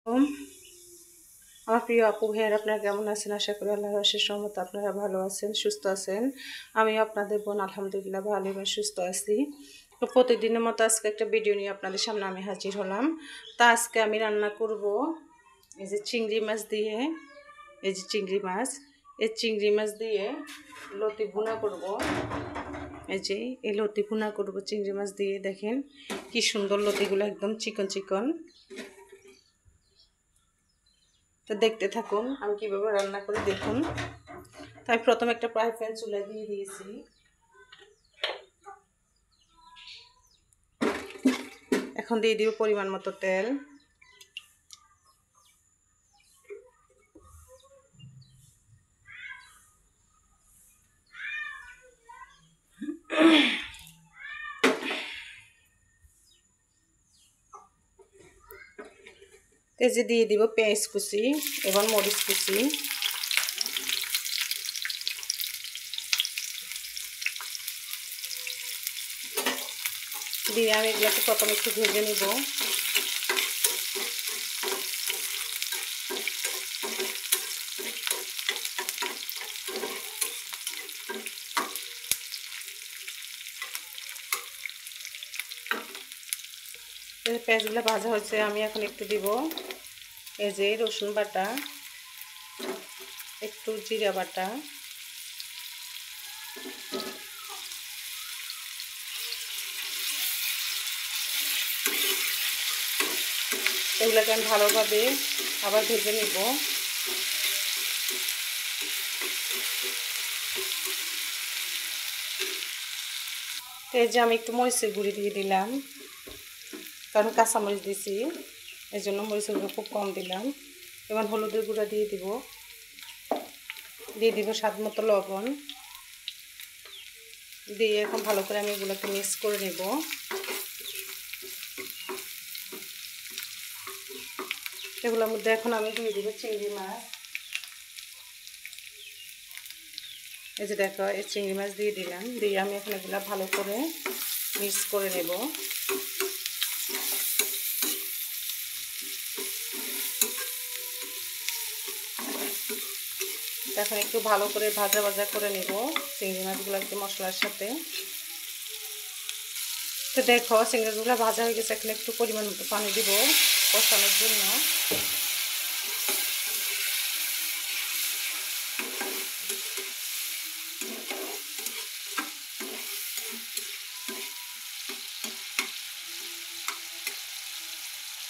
আমার প্রিয় আপু ভাইয়ের আপনারা কেমন আছেন? আশা করি আল্লাহর অশেষ রহমতে আপনারা ভালো আছেন, সুস্থ আছেন। আমি আপনাদের বোন আলহামদুলিল্লাহ ভালো এবং সুস্থ আছি। তো প্রতিদিনের মতো আজকে একটা ভিডিও নিয়ে আপনাদের সামনে আমি হাজির হলাম। তা আজকে আমি রান্না করব এই যে চিংড়ি মাছ দিয়ে, এই যে চিংড়ি মাছ, এই চিংড়ি মাছ দিয়ে লতি ভুনা করব। এই যে এই লতি ভুনা করব চিংড়ি মাছ দিয়ে। দেখেন কি সুন্দর লতিগুলো, একদম চিকন চিকন। তো দেখতে থাকুন আমি কিভাবে রান্না করে, দেখুন। তাই প্রথমে একটা ফ্রাই প্যান চুলায় দিয়ে দিয়েছি। এখন দিয়ে দিব পরিমাণ মতো তেল। তেজে দিয়ে দিব পেঁয়াজ কুচি এবং মরিচ কুচি। দিয়ে আমি এগুলোকে প্রথমে একটু ভেজে নেব। পেঁয়াজগুলো ভাজা হয়েছে, আমি এখন একটু দিব এই যে রসুন বাটা, একটু জিরা বাটা, এগুলোকে আমি ভালোভাবে আবার ভেজে নেব। এই যে আমি একটু মরিচের গুঁড়ি দিয়ে দিলাম, কারণ কাঁচামরিচ দিয়েছি, এই জন্য মরিচের গুঁড়ো খুব কম দিলাম। এবং হলুদের গুঁড়া দিয়ে দিব স্বাদ মতো লবণ দিয়ে এখন ভালো করে আমি এগুলোকে মিক্স করে নেব। এগুলোর মধ্যে এখন আমি দিয়ে দিব চিংড়ি মাছ। এই যে দেখো, এই চিংড়ি মাছ দিয়ে দিলাম, দিয়ে আমি এখন এগুলো ভালো করে মিক্স করে নেব। এখন একটু ভালো করে ভাজা ভাজা করে নেব চিংড়ি মাছগুলো একটু মশলার সাথে। তো দেখো চিংড়ি মাছগুলো ভাজা হয়ে গেছে, এখন একটু পরিমাণ মতো পানি দিব কষানোর জন্য।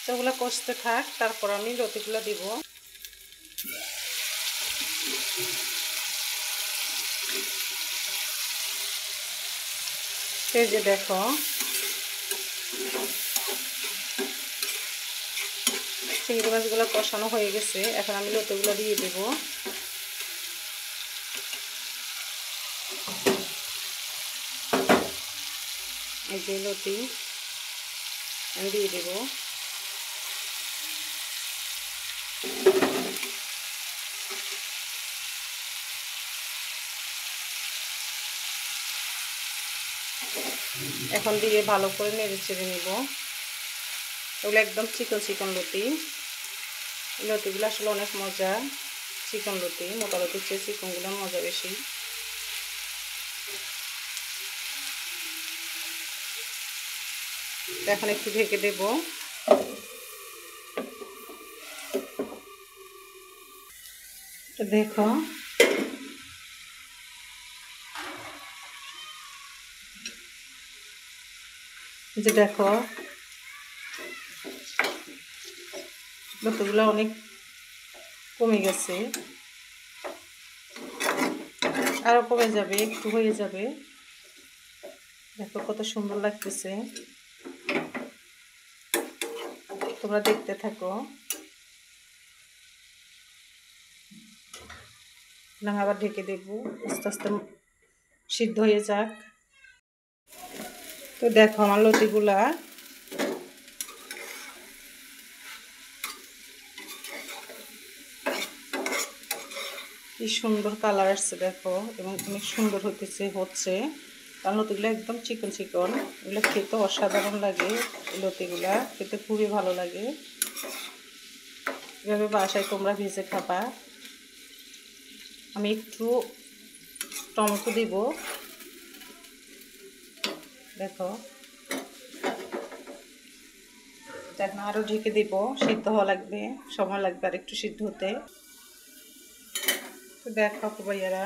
তো ওগুলো কষতে থাক, তারপর আমি লতিগুলো দিব। এই যে দেখো চিংড়ি মাছগুলো কষানো হয়ে গেছে, এখন আমি লতিগুলো দিয়ে দেব। এই যে লতি আমি দিয়ে দেব। এখন দিয়ে ভালো করে নেড়ে চেড়ে নেব। এগুলো একদম চিকন চিকন লতি, লতিগুলো আসলে অনেক মজা। চিকন লতি, মোটা লতির চেয়ে চিকনগুলো মজা বেশি। এখন একটু ঢেকে দেব। দেখো যে দেখো লতিগুলো অনেক কমে গেছে, আরো কমে যাবে, একটু হয়ে যাবে। দেখো কত সুন্দর লাগতেছে, তোমরা দেখতে থাকো। না আবার ঢেকে দেবো, আস্তে আস্তে সিদ্ধ হয়ে যাক। তো দেখো আমার লতিগুলা কি সুন্দর কালার আসছে দেখো, এবং অনেক সুন্দর হচ্ছে। কারণ লতিগুলো একদম চিকন চিকন, এগুলো খেতে অসাধারণ লাগে। এই লতিগুলা খেতে খুবই ভালো লাগে। এভাবে বাসায় তোমরা ভেজে খাবা। আমি একটু টমেটো দিব, দেখো এখন আরও ঢেকে দিব, সিদ্ধ হওয়া লাগবে, সময় লাগবে আর একটু সিদ্ধ হতে। তো দেখো আপু ভাইয়ারা,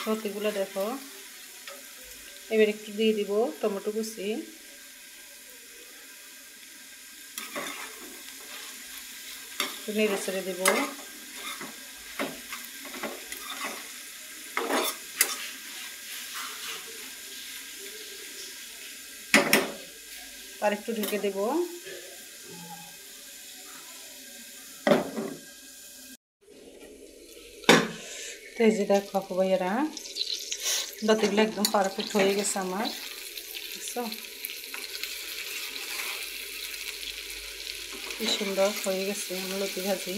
লতিগুলো দেখো। এবার একটু দিয়ে দিব টমেটো কুচি, একটু নেড়ে ছেড়ে দেবো। আর একটু ঢেকে দেব। তো এই যে দেখো আপু ভাইয়ারা, লতিগুলো একদম পারফেক্ট হয়ে গেছে আমার, বুঝছো কি সুন্দর হয়ে গেছে আমার লতি ভাজি,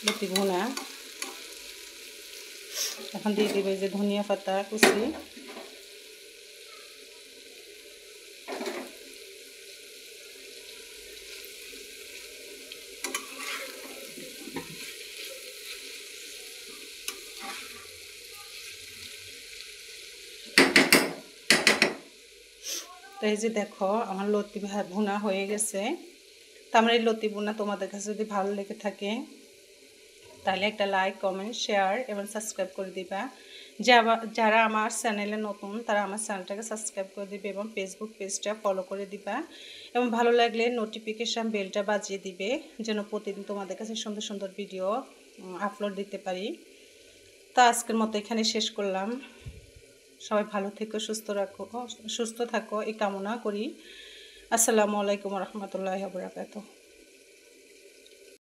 লতি ভুনা। এখন দিয়ে দিবে যে ধনিয়া পাতা কুচি, তো এই যে দেখো আমার লতি ভুনা হয়ে গেছে। তো আমার এই লতি ভুনা তোমাদের কাছে যদি ভালো লেগে থাকে তাহলে একটা লাইক, কমেন্ট, শেয়ার এবং সাবস্ক্রাইব করে দিবা। যারা আমার চ্যানেলে নতুন তারা আমার চ্যানেলটাকে সাবস্ক্রাইব করে দিবে এবং ফেসবুক পেজটা ফলো করে দিবা, এবং ভালো লাগলে নোটিফিকেশান বেলটা বাজিয়ে দিবে, যেন প্রতিদিন তোমাদের কাছে সুন্দর সুন্দর ভিডিও আপলোড দিতে পারি। তো আজকের মতো এখানে শেষ করলাম। সবাই ভালো থেকো, সুস্থ থাকো এই কামনা করি। আসসালামু আলাইকুম রহমতুল্লাহি ওয়া বারাকাতুহু।